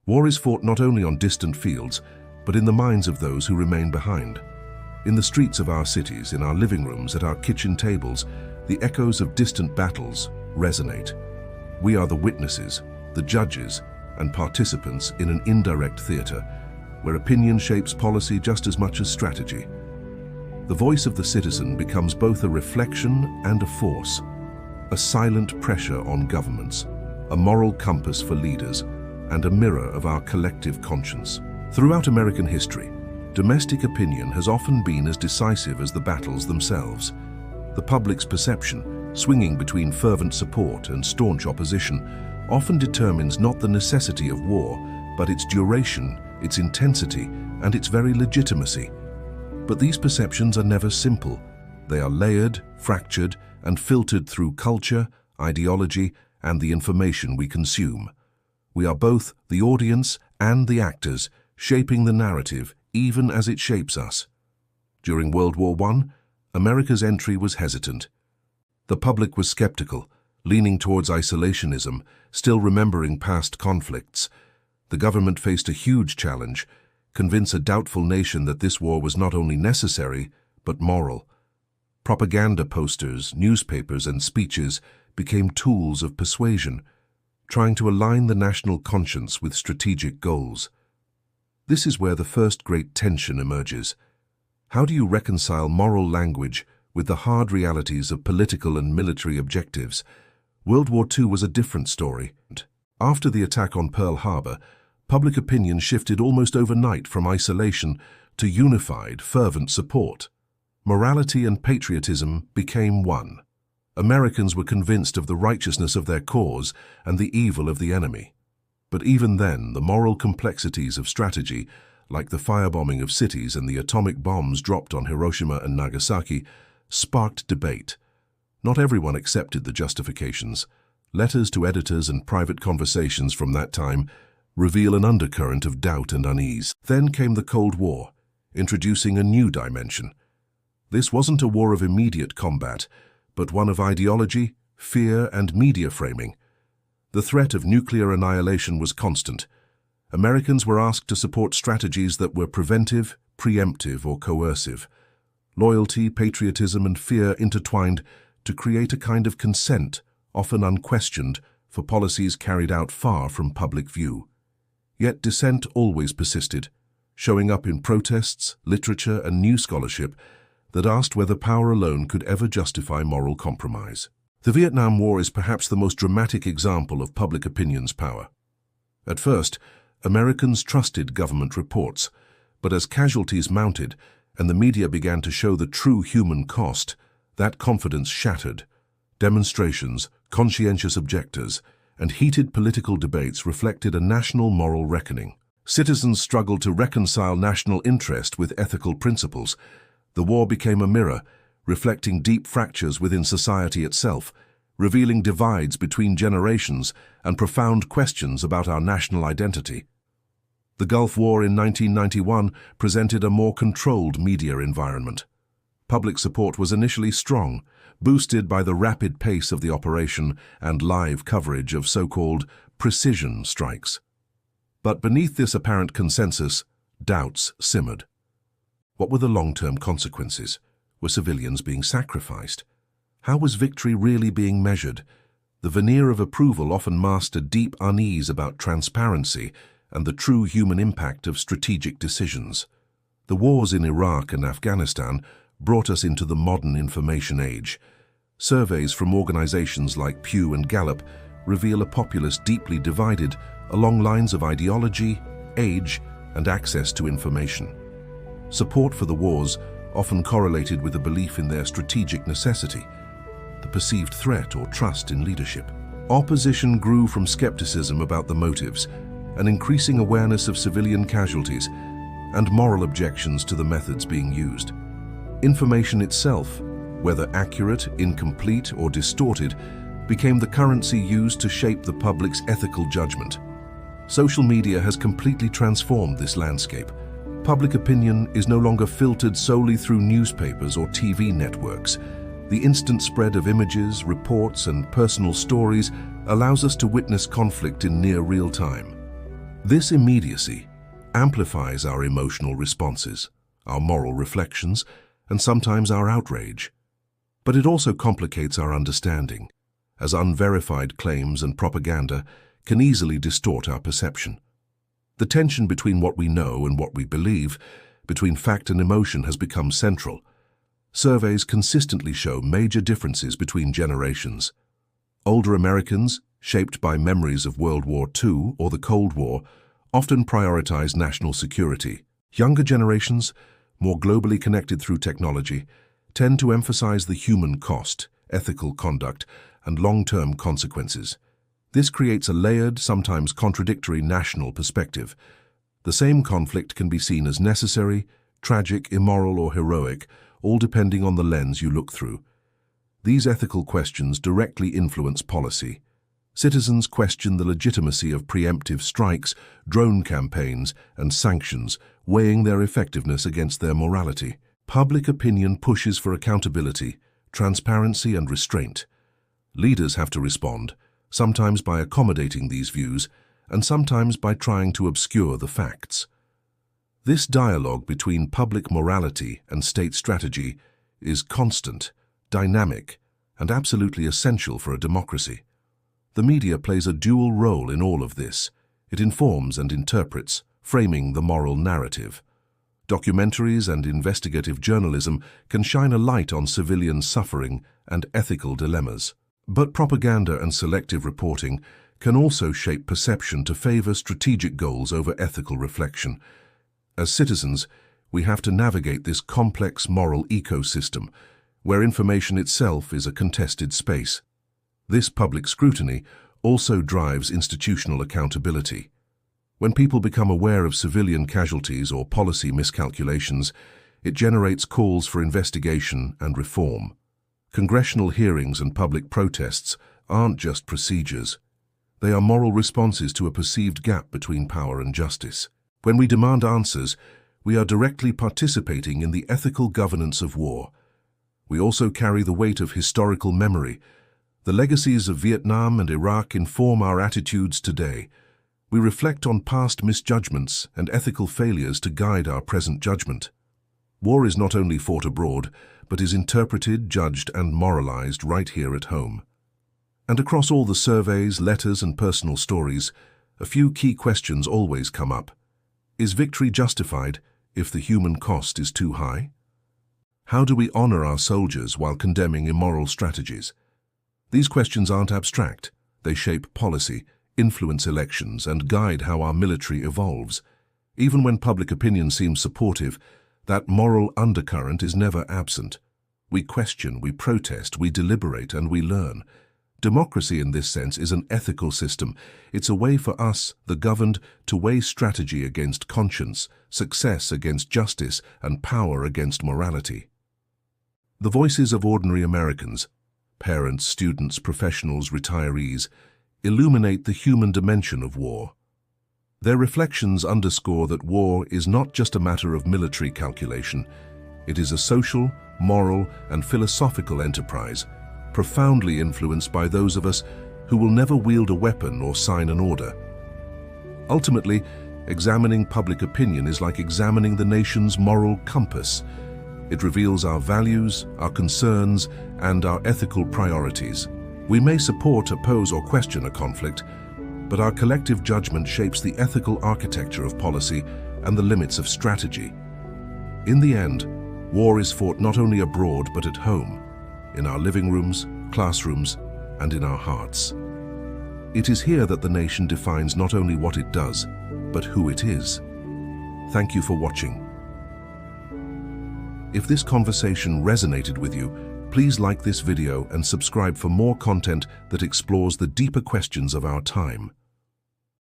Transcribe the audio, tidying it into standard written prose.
War is fought not only on distant fields, but in the minds of those who remain behind. In the streets of our cities, in our living rooms, at our kitchen tables, the echoes of distant battles resonate. We are the witnesses, the judges, and participants in an indirect theater, where opinion shapes policy just as much as strategy. The voice of the citizen becomes both a reflection and a force, a silent pressure on governments, a moral compass for leaders, and a mirror of our collective conscience. Throughout American history, domestic opinion has often been as decisive as the battles themselves. The public's perception, swinging between fervent support and staunch opposition, often determines not the necessity of war, but its duration, its intensity, and its very legitimacy. But these perceptions are never simple. They are layered, fractured, and filtered through culture, ideology, and the information we consume. We are both the audience and the actors, shaping the narrative even as it shapes us. During World War I, America's entry was hesitant. The public was skeptical, leaning towards isolationism, still remembering past conflicts. The government faced a huge challenge: convince a doubtful nation that this war was not only necessary, but moral. Propaganda posters, newspapers, and speeches became tools of persuasion, trying to align the national conscience with strategic goals. This is where the first great tension emerges. How do you reconcile moral language with the hard realities of political and military objectives? World War II was a different story. After the attack on Pearl Harbor, public opinion shifted almost overnight from isolation to unified, fervent support. Morality and patriotism became one. Americans were convinced of the righteousness of their cause and the evil of the enemy. But even then, the moral complexities of strategy, like the firebombing of cities and the atomic bombs dropped on Hiroshima and Nagasaki, sparked debate. Not everyone accepted the justifications. Letters to editors and private conversations from that time reveal an undercurrent of doubt and unease. Then came the Cold War, introducing a new dimension. This wasn't a war of immediate combat, but one of ideology, fear, and media framing. The threat of nuclear annihilation was constant. Americans were asked to support strategies that were preventive, preemptive, or coercive. Loyalty, patriotism, and fear intertwined to create a kind of consent, often unquestioned, for policies carried out far from public view. Yet dissent always persisted, showing up in protests, literature, and new scholarship that asked whether power alone could ever justify moral compromise. The Vietnam War is perhaps the most dramatic example of public opinion's power. At first, Americans trusted government reports, but as casualties mounted and the media began to show the true human cost, that confidence shattered. Demonstrations, conscientious objectors, and heated political debates reflected a national moral reckoning. Citizens struggled to reconcile national interest with ethical principles. The war became a mirror, reflecting deep fractures within society itself, revealing divides between generations and profound questions about our national identity. The Gulf War in 1991 presented a more controlled media environment. Public support was initially strong, boosted by the rapid pace of the operation and live coverage of so-called precision strikes. But beneath this apparent consensus, doubts simmered. What were the long-term consequences? Were civilians being sacrificed? How was victory really being measured? The veneer of approval often masked a deep unease about transparency and the true human impact of strategic decisions. The wars in Iraq and Afghanistan brought us into the modern information age. Surveys from organizations like Pew and Gallup reveal a populace deeply divided along lines of ideology, age, and access to information. Support for the wars often correlated with a belief in their strategic necessity, the perceived threat or trust in leadership. Opposition grew from skepticism about the motives, an increasing awareness of civilian casualties, and moral objections to the methods being used. Information itself, whether accurate, incomplete, or distorted, became the currency used to shape the public's ethical judgment. Social media has completely transformed this landscape. Public opinion is no longer filtered solely through newspapers or TV networks. The instant spread of images, reports, and personal stories allows us to witness conflict in near real time. This immediacy amplifies our emotional responses, our moral reflections, and sometimes our outrage. But it also complicates our understanding, as unverified claims and propaganda can easily distort our perception. The tension between what we know and what we believe, between fact and emotion, has become central. Surveys consistently show major differences between generations. Older Americans, shaped by memories of World War II or the Cold War, often prioritize national security. Younger generations, more globally connected through technology, tend to emphasize the human cost, ethical conduct, and long-term consequences. This creates a layered, sometimes contradictory national perspective. The same conflict can be seen as necessary, tragic, immoral, or heroic, all depending on the lens you look through. These ethical questions directly influence policy. Citizens question the legitimacy of preemptive strikes, drone campaigns, and sanctions, weighing their effectiveness against their morality. Public opinion pushes for accountability, transparency, and restraint. Leaders have to respond, sometimes by accommodating these views, and sometimes by trying to obscure the facts. This dialogue between public morality and state strategy is constant, dynamic, and absolutely essential for a democracy. The media plays a dual role in all of this. It informs and interprets, framing the moral narrative. Documentaries and investigative journalism can shine a light on civilian suffering and ethical dilemmas. But propaganda and selective reporting can also shape perception to favor strategic goals over ethical reflection. As citizens, we have to navigate this complex moral ecosystem, where information itself is a contested space. This public scrutiny also drives institutional accountability. When people become aware of civilian casualties or policy miscalculations, it generates calls for investigation and reform. Congressional hearings and public protests aren't just procedures. They are moral responses to a perceived gap between power and justice. When we demand answers, we are directly participating in the ethical governance of war. We also carry the weight of historical memory. The legacies of Vietnam and Iraq inform our attitudes today. We reflect on past misjudgments and ethical failures to guide our present judgment. War is not only fought abroad, but is interpreted, judged, and moralized right here at home. And across all the surveys, letters, and personal stories, a few key questions always come up. Is victory justified if the human cost is too high? How do we honor our soldiers while condemning immoral strategies? These questions aren't abstract. They shape policy, influence elections, and guide how our military evolves. Even when public opinion seems supportive, that moral undercurrent is never absent. We question, we protest, we deliberate, and we learn. Democracy in this sense is an ethical system. It's a way for us, the governed, to weigh strategy against conscience, success against justice, and power against morality. The voices of ordinary Americans, parents, students, professionals, retirees, illuminate the human dimension of war. Their reflections underscore that war is not just a matter of military calculation. It is a social, moral, and philosophical enterprise, profoundly influenced by those of us who will never wield a weapon or sign an order. Ultimately, examining public opinion is like examining the nation's moral compass. It reveals our values, our concerns, and our ethical priorities. We may support, oppose, or question a conflict, but our collective judgment shapes the ethical architecture of policy and the limits of strategy. In the end, war is fought not only abroad but at home, in our living rooms, classrooms, and in our hearts. It is here that the nation defines not only what it does, but who it is. Thank you for watching. If this conversation resonated with you, please like this video and subscribe for more content that explores the deeper questions of our time.